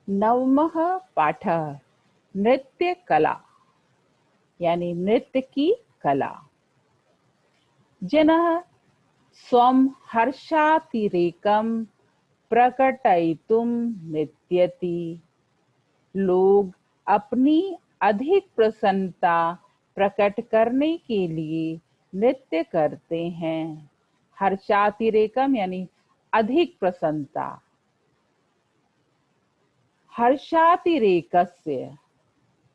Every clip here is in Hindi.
नवमः पाठः नृत्य कला यानी नृत्य की कला। जनः स्वं हर्षातिरेकं प्रकटयितुं नृत्यति। लोग अपनी अधिक प्रसन्नता प्रकट करने के लिए नृत्य करते हैं। हर्षातिरेकम यानी अधिक प्रसन्नता। हर्षातिरेकस्य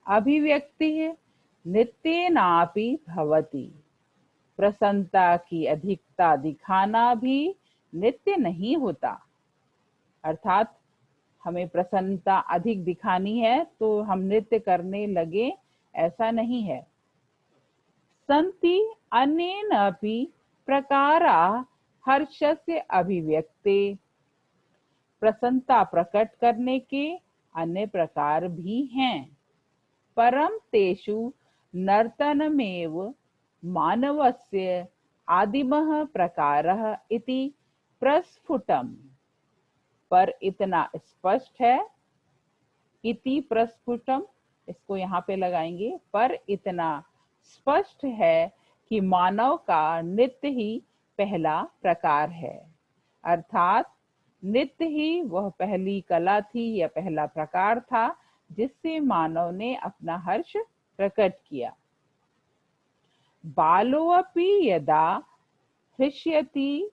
अभिव्यक्तिः नृत्येनापि भवति। प्रसन्नता की अधिकता दिखाना भी नृत्य नहीं होता। अर्थात हमें प्रसन्नता अधिक दिखानी है तो हम नृत्य करने लगे, ऐसा नहीं है। सन्ति अनेनापि प्रकारा हर्षस्य अभिव्यक्ते। प्रसन्नता प्रकट करने के अन्य प्रकार भी हैं। परं तेषु नर्तनमेव मानवस्य आदिमः प्रकारः इति प्रस्फुटम्। पर इतना स्पष्ट है, इति प्रस्फुटम, इसको यहाँ पे लगाएंगे। पर इतना स्पष्ट है कि मानव का नृत्य ही पहला प्रकार है। अर्थात नृत्य ही वह पहली कला थी या पहला प्रकार था जिससे मानव ने अपना हर्ष प्रकट किया। बालोऽपि यदा हृष्यति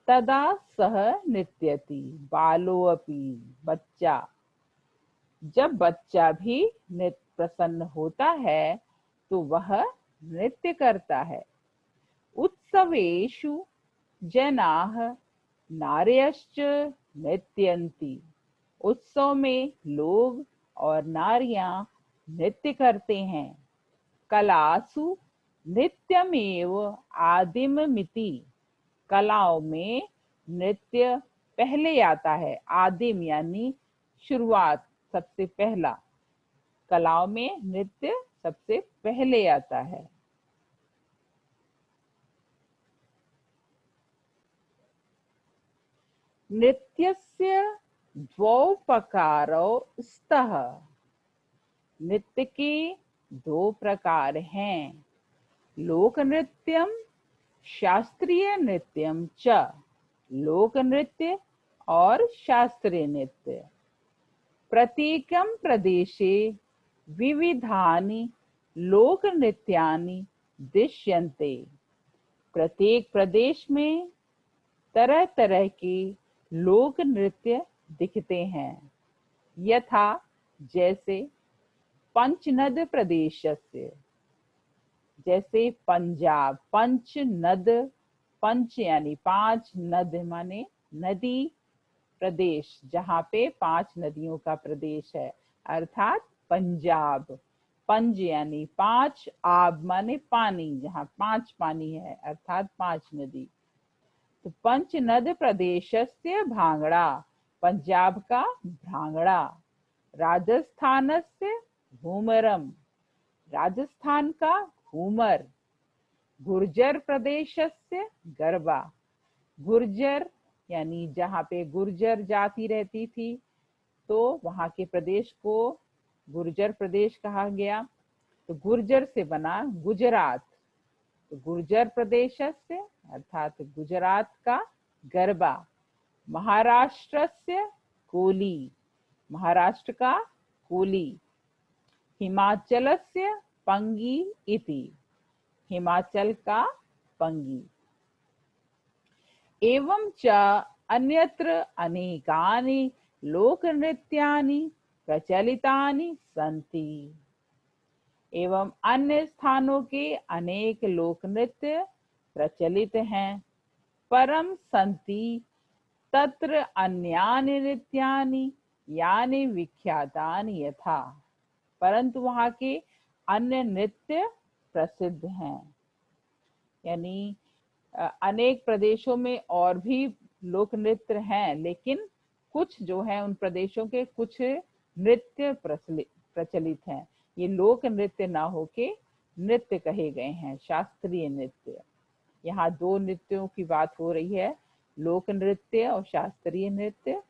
तदा सह नृत्यति। बालोऽपि बच्चा, जब बच्चा भी नृत्य प्रसन्न होता है तो वह नृत्य करता है। उत्सवेषु जनाः नार्यश्च नृत्यन्ति। उत्सव में लोग और नारियां नृत्य करते हैं। कलासु नृत्यमेव आदिममिति। कलाओं में नृत्य पहले आता है। आदिम यानी शुरुआत, सबसे पहला। कलाओं में नृत्य सबसे पहले आता है। नृत्यस्य द्वौ प्रकारौ स्तः। नृत्य के दो प्रकार हैं। लोक नृत्यम शास्त्रीय नृत्यम च। लोक नृत्य और शास्त्रीय नृत्य। प्रत्येकं प्रदेशे विविधानि लोक नृत्यानि दृश्यन्ते। प्रत्येक प्रदेश में तरह तरह के लोक नृत्य दिखते हैं। यथा जैसे पंचनद प्रदेशस्य, जैसे पंजाब। पंचनद, पंच यानी पांच, नद माने नदी, प्रदेश जहाँ पे 5 नदियों का प्रदेश है, अर्थात पंजाब। पंज यानी 5, आब माने पानी, जहाँ 5 पानी है, अर्थात 5 नदी। तो पंचनद प्रदेशस्य भांगड़ा, पंजाब का भांगड़ा। राजस्थानस्य घूमरम, राजस्थान का घूमर। गुर्जर प्रदेशस्य गरबा। गुर्जर यानी जहाँ पे गुर्जर जाति रहती थी तो वहाँ के प्रदेश को गुर्जर प्रदेश कहा गया। तो गुर्जर से बना गुजरात। तो गुर्जर प्रदेश से अर्थात गुजरात का गरबा। महाराष्ट्र से कोली, महाराष्ट्र का कोली। हिमाचल से पंगी इति, हिमाचल का पंगी। एवं च अन्यत्र अनेकानि लोक नृत्यानि प्रचलितानि सन्ति। एवं अन्य स्थानों के अनेक लोक नृत्य प्रचलित हैं। परम सन्ति तत्र अन्यानि नृत्यानि यानि विख्यातानि यथा। परंतु वहाँ के अन्य नृत्य प्रसिद्ध हैं। यानी अनेक प्रदेशों में और भी लोक नृत्य हैं, लेकिन कुछ जो है उन प्रदेशों के कुछ नृत्य प्रचलित हैं। ये लोक नृत्य ना होके नृत्य कहे गए हैं, शास्त्रीय नृत्य। यहाँ 2 नृत्यों की बात हो रही है, लोक नृत्य और शास्त्रीय नृत्य।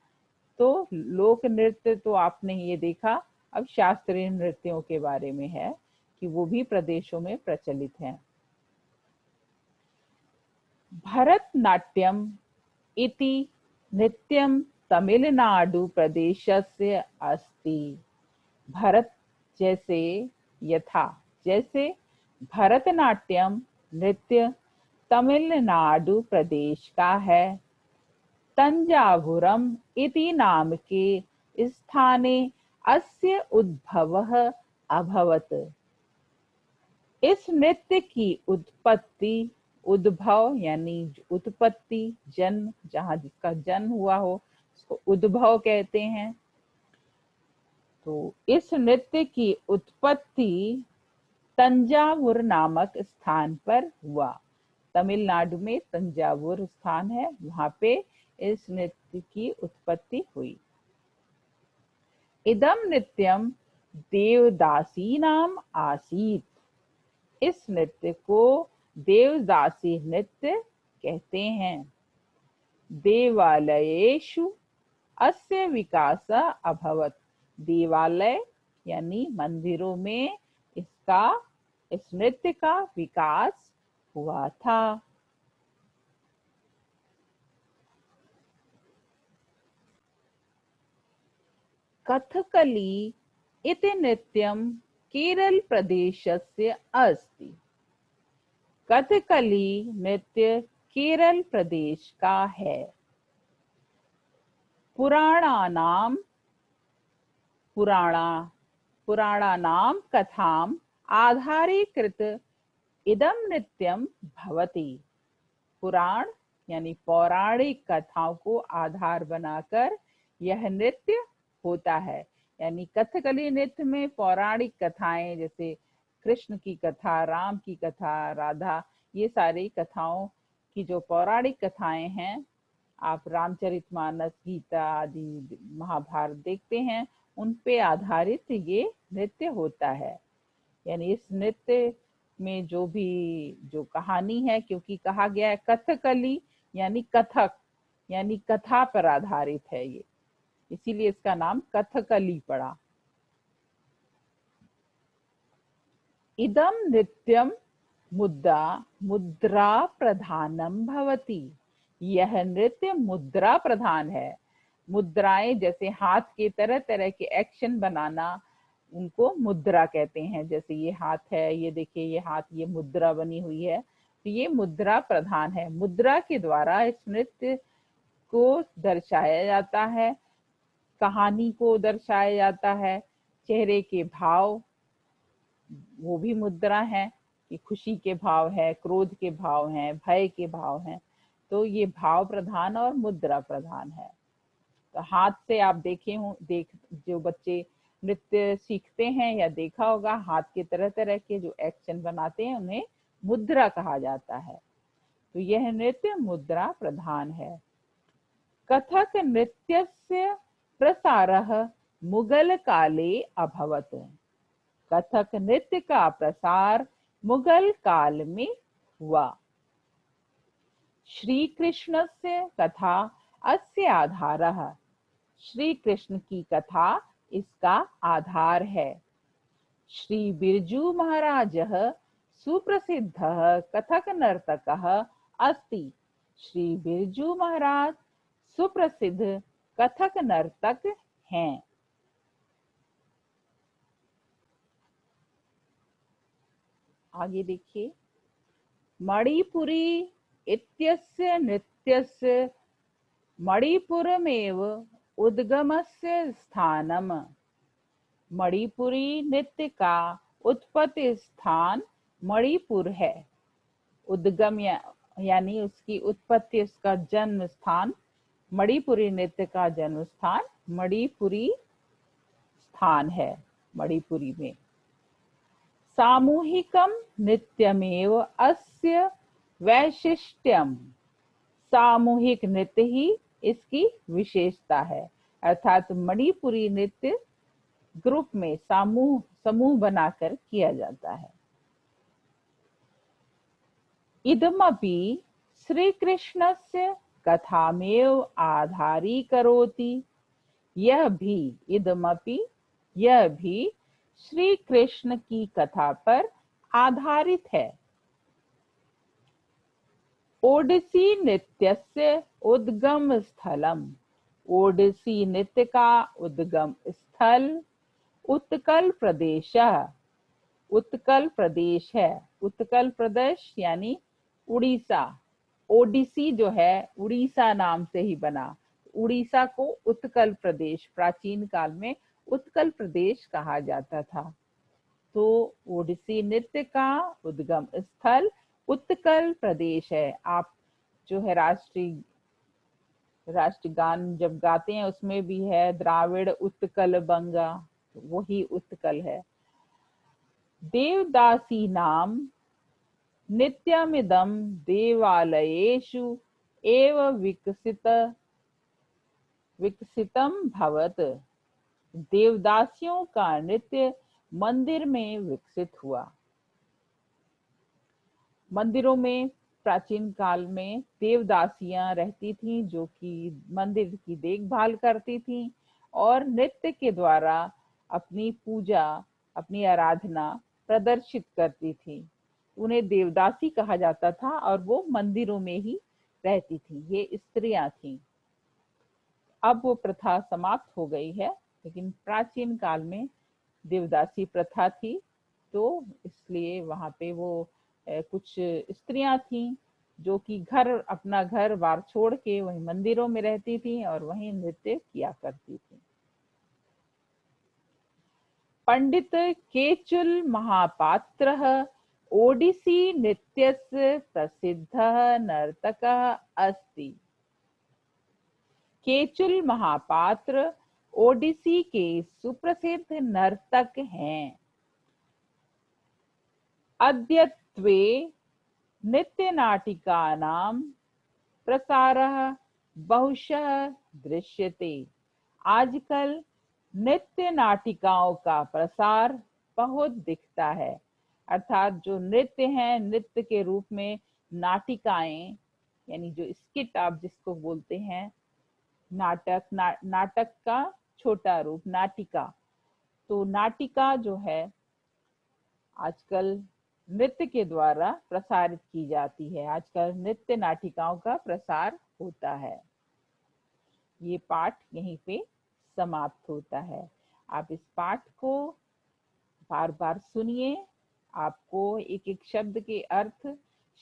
तो लोक नृत्य तो आपने ये देखा। अब शास्त्रीय नृत्यों के बारे में है कि वो भी प्रदेशों में प्रचलित हैं। भरतनाट्यम इति नृत्यं तमिलनाडु प्रदेशस्य अस्ति। भरत जैसे यथा जैसे भरतनाट्यम नृत्य तमिलनाडु प्रदेश का है। तंजावुरम इति नाम के स्थाने अस्य उद्भवः अभवत्। इस नृत्य की उत्पत्ति, उद्भव यानी उत्पत्ति, जन्म, जहाँ जिसका जन्म हुआ हो उसको उद्भव कहते हैं। तो इस नृत्य की उत्पत्ति तंजावुर नामक स्थान पर हुआ। तमिलनाडु में तंजावुर स्थान है, वहां पे इस नृत्य की उत्पत्ति हुई। इदम नृत्यम देवदासी नाम आसीत। इस नृत्य को देवदासी नृत्य कहते हैं। देवालयेषु अस्य विकास अभवत। देवालय यानी मंदिरों में इस नृत्य का विकास हुआ था। कथकली इति नृत्यं केरल प्रदेशस्य अस्ति। कथकली नृत्य केरल प्रदेश का है। पुराणानां कथाम् आधारीकृत इदं नृत्यं भवति। पुराण यानी पौराणिक कथाओं को आधार बनाकर यह नृत्य होता है। यानी कथकली नृत्य में पौराणिक कथाएं, जैसे कृष्ण की कथा, राम की कथा, राधा, ये सारी कथाओं की जो पौराणिक कथाएं हैं, आप रामचरितमानस, गीता आदि, महाभारत देखते हैं, उन पे आधारित ये नृत्य होता है। यानी इस नृत्य में जो कहानी है, क्योंकि कहा गया है कथकली यानी कथक, यानी कथा पर आधारित है ये, इसीलिए इसका नाम कथकली पड़ा। इदम नृत्यम मुद्रा प्रधानम भवति। यह नृत्य मुद्रा प्रधान है। मुद्राएं जैसे हाथ के तरह तरह के एक्शन बनाना, उनको मुद्रा कहते हैं। जैसे ये हाथ है, ये देखिए ये हाथ, ये मुद्रा बनी हुई है, तो ये मुद्रा प्रधान है। मुद्रा के द्वारा इस नृत्य को दर्शाया जाता है, कहानी को दर्शाया जाता है। चेहरे के भाव वो भी मुद्रा है, कि खुशी के भाव है, क्रोध के भाव हैं, भय के भाव हैं, तो ये भाव प्रधान और मुद्रा प्रधान है। तो हाथ से आप जो बच्चे नृत्य सीखते हैं या देखा होगा, हाथ के तरह तरह के जो एक्शन बनाते हैं उन्हें मुद्रा कहा जाता है। तो यह नृत्य मुद्रा प्रधान है। कथक नृत्यस्य प्रसारः मुगल काले अभवत्। कथक नृत्य का प्रसार मुगल काल में हुआ। श्री कृष्णस्य कथा अस्य आधारः। श्री कृष्ण की कथा इसका आधार है। श्री बिरजू महाराजः सुप्रसिद्धः कथक नर्तकः अस्ति। श्री बिरजू महाराज सुप्रसिद्ध कथक नर्तक हैं। आगे देखिए, मणिपुरी इत्यस्य नृत्यस्य मणिपुरमेव उद्गमस्य स्थानम्। मणिपुरी नृत्य का उत्पत्ति स्थान मणिपुर है। उद्गम यानी उसकी उत्पत्ति, उसका जन्म स्थान, मणिपुरी नृत्य का जन्म स्थान मणिपुरी स्थान है, मणिपुरी में। सामूहिकम नृत्यमेव अस्य वैशिष्ट्यम। सामूहिक नृत्य ही इसकी विशेषता है। अर्थात मणिपुरी नृत्य ग्रुप में समूह बनाकर किया जाता है। इदमपि श्री कृष्णस्य कथामेव आधारीकरोति। यह भी, इदमपि, यह भी श्री कृष्ण की कथा पर आधारित है। ओडिसी नृत्यस्य उद्गम स्थलम, ओडिसी नृत्य का उद्गम स्थल उत्कल प्रदेश, उत्कल प्रदेश है। उत्कल प्रदेश यानी उड़ीसा। ओडिसी जो है उड़ीसा नाम से ही बना। उड़ीसा को उत्कल प्रदेश, प्राचीन काल में उत्कल प्रदेश कहा जाता था। तो ओडिसी नृत्य का उद्गम स्थल उत्कल प्रदेश है। आप जो है राष्ट्रगान जब गाते हैं उसमें भी है द्राविड़ उत्कल बंगा, वही उत्कल है। देवदासी नाम नित्यमिदं देवालयेषु एव विकसितं भवत्। देवदासियों का नृत्य मंदिर में विकसित हुआ। मंदिरों में प्राचीन काल में देवदासियां रहती थीं जो कि मंदिर की देखभाल करती थीं और नृत्य के द्वारा अपनी पूजा, अपनी आराधना प्रदर्शित करती थी। उन्हें देवदासी कहा जाता था और वो मंदिरों में ही रहती थी। ये स्त्रियां थीं। अब वो प्रथा समाप्त हो गई है, लेकिन प्राचीन काल में देवदासी प्रथा थी, तो इसलिए वहां पे वो कुछ स्त्रियां थीं जो कि अपना घर बार छोड़ के वहीं मंदिरों में रहती थीं और वहीं नृत्य किया करती थीं। पंडित केचुल महापात्रः ओडिसी नृत्यस्य प्रसिद्धः नर्तकः अस्ति। केचुल महापात्र ओडिसी के सुप्रसिद्ध नर्तक हैं। अद्यत्वे नृत्यनाटिकानां प्रसारः बहुशः दृश्यते। आजकल नृत्य नाटिकाओं का प्रसार बहुत दिखता है। अर्थात जो नृत्य हैं, नृत्य के रूप में नाटिकाएं, यानी जो स्किट आप जिसको बोलते हैं, नाटक का छोटा रूप नाटिका। तो नाटिका जो है आजकल नृत्य के द्वारा प्रसारित की जाती है। आजकल नृत्य नाटिकाओं का प्रसार होता है। ये पाठ यहीं पे समाप्त होता है। आप इस पाठ को बार बार सुनिए। आपको एक एक शब्द के अर्थ,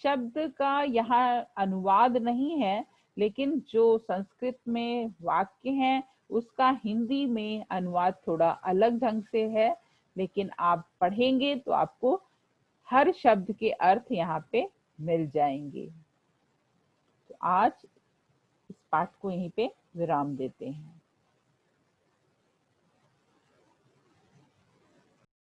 शब्द का यहाँ अनुवाद नहीं है, लेकिन जो संस्कृत में वाक्य हैं उसका हिंदी में अनुवाद थोड़ा अलग ढंग से है, लेकिन आप पढ़ेंगे तो आपको हर शब्द के अर्थ यहाँ पे मिल जाएंगे। तो आज इस पाठ को यहीं पे विराम देते हैं।